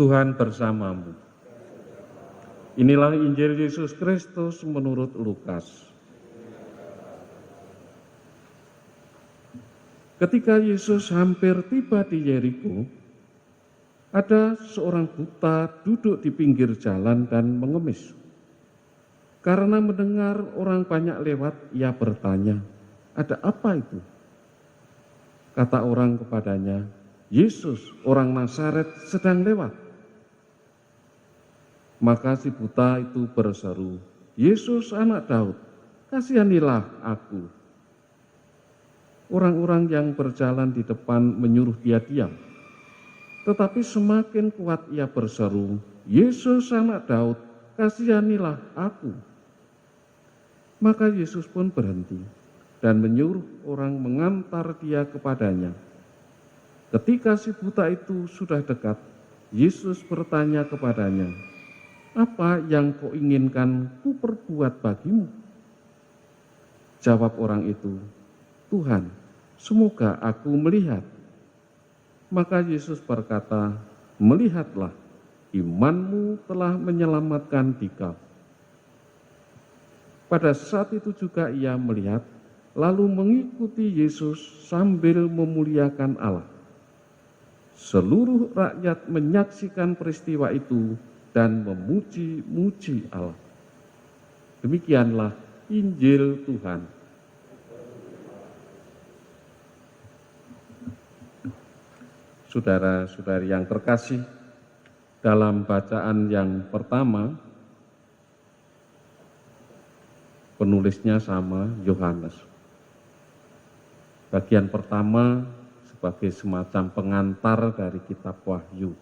Tuhan bersamamu. Inilah Injil Yesus Kristus menurut Lukas. Ketika Yesus hampir tiba di Yeriko, ada seorang buta duduk di pinggir jalan dan mengemis. Karena mendengar orang banyak lewat, ia bertanya, "Ada apa itu?" Kata orang kepadanya, "Yesus, orang Nazaret sedang lewat." Maka si buta itu berseru, "Yesus anak Daud, kasihanilah aku." Orang-orang yang berjalan di depan menyuruh dia diam. Tetapi semakin kuat ia berseru, "Yesus anak Daud, kasihanilah aku." Maka Yesus pun berhenti dan menyuruh orang mengantar dia kepadanya. Ketika si buta itu sudah dekat, Yesus bertanya kepadanya, "Apa yang kau inginkan ku perbuat bagimu?" Jawab orang itu, "Tuhan, semoga aku melihat." Maka Yesus berkata, "Melihatlah, imanmu telah menyelamatkan dikau." Pada saat itu juga ia melihat, lalu mengikuti Yesus sambil memuliakan Allah. Seluruh rakyat menyaksikan peristiwa itu dan memuji-muji Allah. Demikianlah Injil Tuhan. Saudara-saudari yang terkasih, dalam bacaan yang pertama, penulisnya sama, Yohanes. Bagian pertama sebagai semacam pengantar dari kitab Wahyu.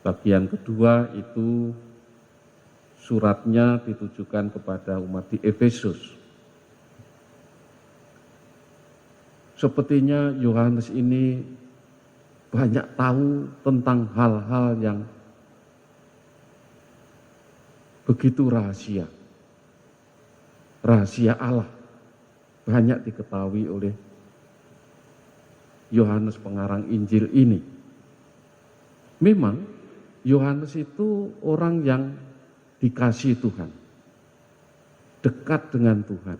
Bagian kedua itu suratnya ditujukan kepada umat di Efesus. Sepertinya Yohanes ini banyak tahu tentang hal-hal yang begitu rahasia. Rahasia Allah banyak diketahui oleh Yohanes pengarang Injil ini. Memang Yohanes itu orang yang dikasihi Tuhan, dekat dengan Tuhan.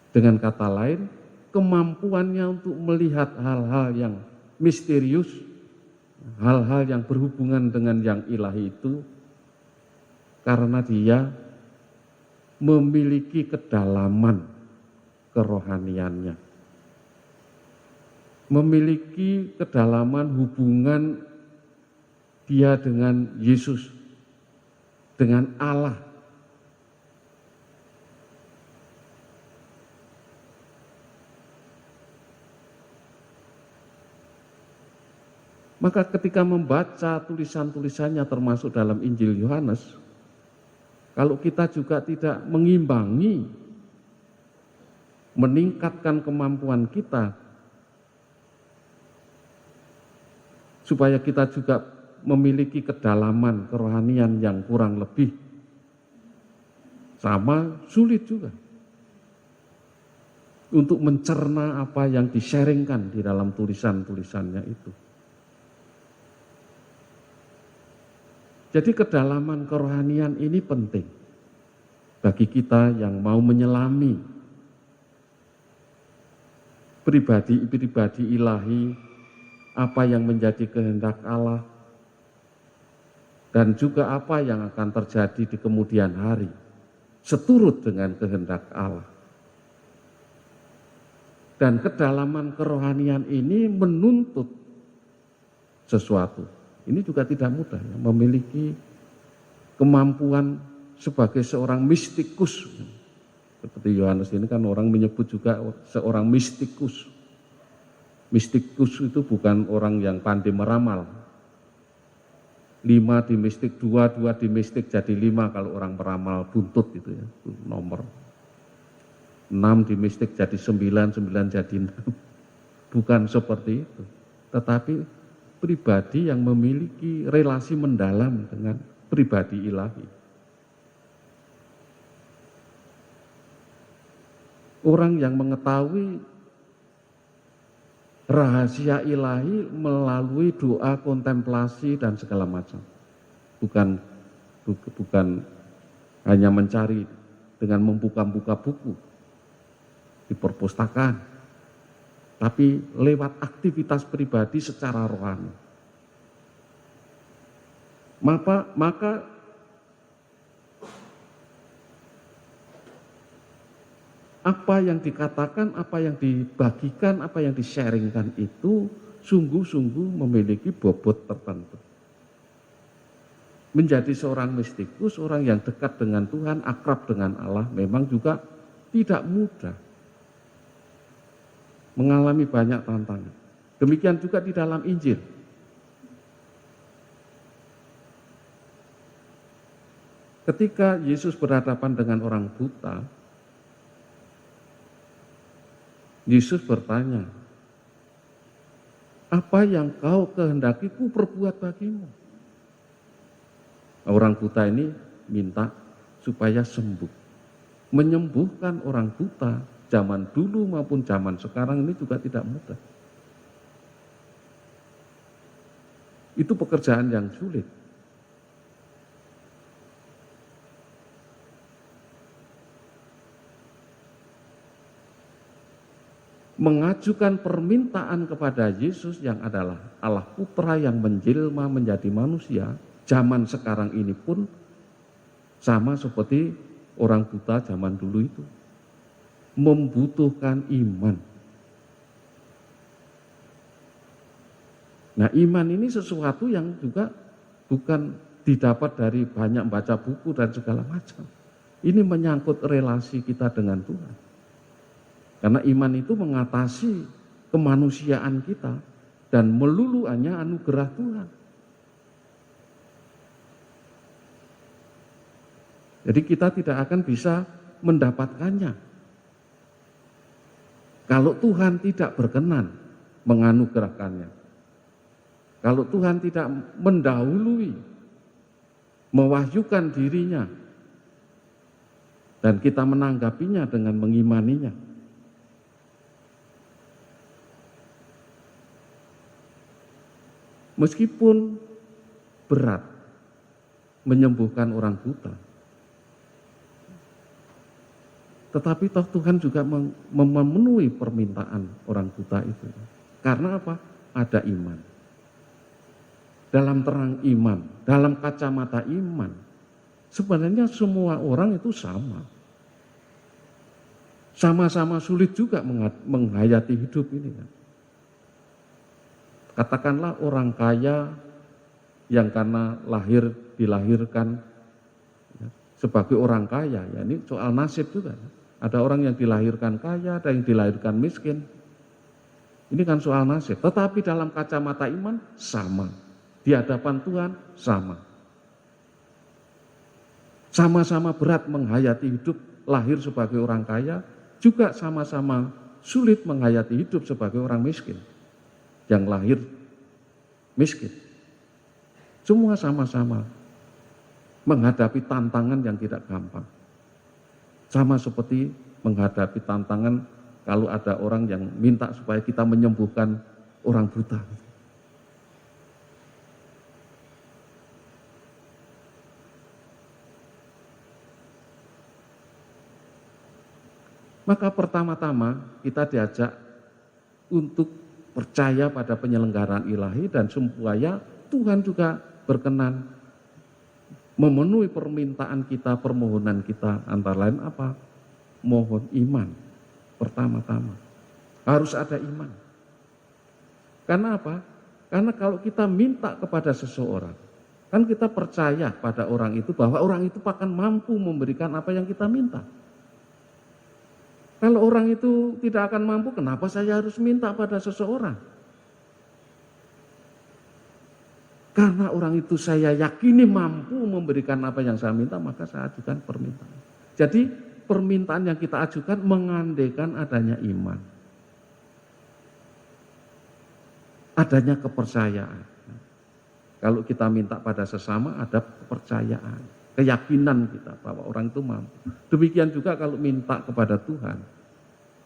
Dengan kata lain, kemampuannya untuk melihat hal-hal yang misterius, hal-hal yang berhubungan dengan yang ilahi itu, karena dia memiliki kedalaman kerohaniannya, memiliki kedalaman hubungan dia dengan Yesus, dengan Allah. Maka ketika membaca tulisan-tulisannya termasuk dalam Injil Yohanes, kalau kita juga tidak mengimbangi, meningkatkan kemampuan kita, supaya kita juga memiliki kedalaman kerohanian yang kurang lebih sama, sulit juga untuk mencerna apa yang di-sharingkan di dalam tulisan-tulisannya itu. Jadi kedalaman kerohanian ini penting bagi kita yang mau menyelami pribadi-pribadi ilahi, apa yang menjadi kehendak Allah, dan juga apa yang akan terjadi di kemudian hari, seturut dengan kehendak Allah. Dan kedalaman kerohanian ini menuntut sesuatu. Ini juga tidak mudah, ya, memiliki kemampuan sebagai seorang mistikus. Seperti Yohanes ini kan orang menyebut juga seorang mistikus. Mistikus itu bukan orang yang pandai meramal. 5 di mistik, 2 di mistik jadi 5 kalau orang meramal buntut itu ya, itu nomor. 6 di mistik jadi 9, 9 jadi 6. Bukan seperti itu. Tetapi pribadi yang memiliki relasi mendalam dengan pribadi ilahi. Orang yang mengetahui rahasia ilahi melalui doa, kontemplasi dan segala macam. Bukan hanya mencari dengan membuka-buka buku di perpustakaan, tapi lewat aktivitas pribadi secara rohani. Maka apa yang dikatakan, apa yang dibagikan, apa yang di-sharingkan itu sungguh-sungguh memiliki bobot tertentu. Menjadi seorang mistikus, orang yang dekat dengan Tuhan, akrab dengan Allah, memang juga tidak mudah. Mengalami banyak tantangan. Demikian juga di dalam Injil. Ketika Yesus berhadapan dengan orang buta, Yesus bertanya, apa yang kau kehendaki ku perbuat bagimu? Orang buta ini minta supaya sembuh. Menyembuhkan orang buta zaman dulu maupun zaman sekarang ini juga tidak mudah. Itu pekerjaan yang sulit. Mengajukan permintaan kepada Yesus yang adalah Allah Putra yang menjelma menjadi manusia, zaman sekarang ini pun sama seperti orang buta zaman dulu itu. Membutuhkan iman. Nah, iman ini sesuatu yang juga bukan didapat dari banyak baca buku dan segala macam. Ini menyangkut relasi kita dengan Tuhan. Karena iman itu mengatasi kemanusiaan kita dan meluluannya anugerah Tuhan. Jadi kita tidak akan bisa mendapatkannya kalau Tuhan tidak berkenan menganugerahkannya. Kalau Tuhan tidak mendahului, mewahyukan dirinya, dan kita menanggapinya dengan mengimaninya. Meskipun berat menyembuhkan orang buta, tetapi toh Tuhan juga memenuhi permintaan orang buta itu. Karena apa? Ada iman. Dalam terang iman, dalam kacamata iman, sebenarnya semua orang itu sama. Sama-sama sulit juga menghayati hidup ini kan. Katakanlah orang kaya yang karena dilahirkan sebagai orang kaya, ya ini soal nasib juga. Ada orang yang dilahirkan kaya, ada yang dilahirkan miskin. Ini kan soal nasib. Tetapi dalam kacamata iman sama. Di hadapan Tuhan sama. Sama-sama berat menghayati hidup, lahir sebagai orang kaya, juga sama-sama sulit menghayati hidup sebagai orang miskin. Yang lahir miskin. Semua sama-sama menghadapi tantangan yang tidak gampang. Sama seperti menghadapi tantangan kalau ada orang yang minta supaya kita menyembuhkan orang buta. Maka pertama-tama kita diajak untuk percaya pada penyelenggaraan ilahi dan supaya Tuhan juga berkenan memenuhi permintaan kita, permohonan kita, antara lain apa? Mohon iman pertama-tama. Harus ada iman. Karena apa? Karena kalau kita minta kepada seseorang, kan kita percaya pada orang itu bahwa orang itu akan mampu memberikan apa yang kita minta. Kalau orang itu tidak akan mampu, kenapa saya harus minta pada seseorang? Karena orang itu saya yakini mampu memberikan apa yang saya minta, maka saya ajukan permintaan. Jadi permintaan yang kita ajukan mengandaikan adanya iman. Adanya kepercayaan. Kalau kita minta pada sesama ada kepercayaan, keyakinan kita bahwa orang itu mampu. Demikian juga kalau minta kepada Tuhan,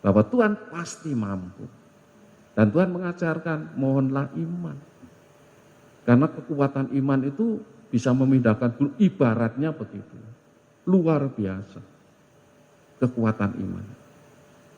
bahwa Tuhan pasti mampu. Dan Tuhan mengajarkan, mohonlah iman. Karena kekuatan iman itu bisa memindahkan gunung, ibaratnya begitu. Luar biasa kekuatan iman.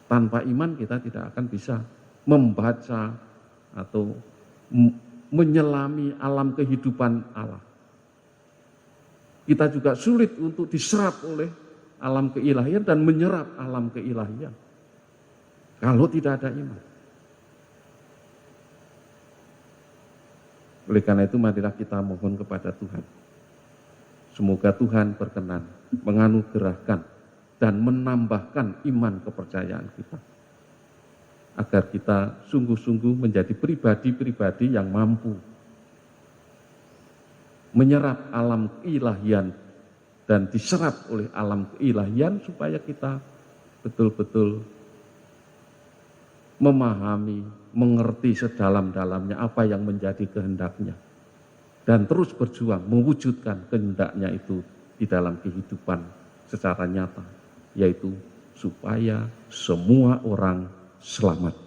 Tanpa iman kita tidak akan bisa membaca atau menyelami alam kehidupan Allah. Kita juga sulit untuk diserap oleh alam keilahian dan menyerap alam keilahian kalau tidak ada iman. Oleh karena itu marilah kita mohon kepada Tuhan. Semoga Tuhan berkenan menganugerahkan dan menambahkan iman kepercayaan kita. Agar kita sungguh-sungguh menjadi pribadi-pribadi yang mampu menyerap alam keilahian dan diserap oleh alam keilahian supaya kita betul-betul memahami, mengerti sedalam-dalamnya apa yang menjadi kehendaknya. Dan terus berjuang mewujudkan kehendaknya itu di dalam kehidupan secara nyata. Yaitu supaya semua orang selamat.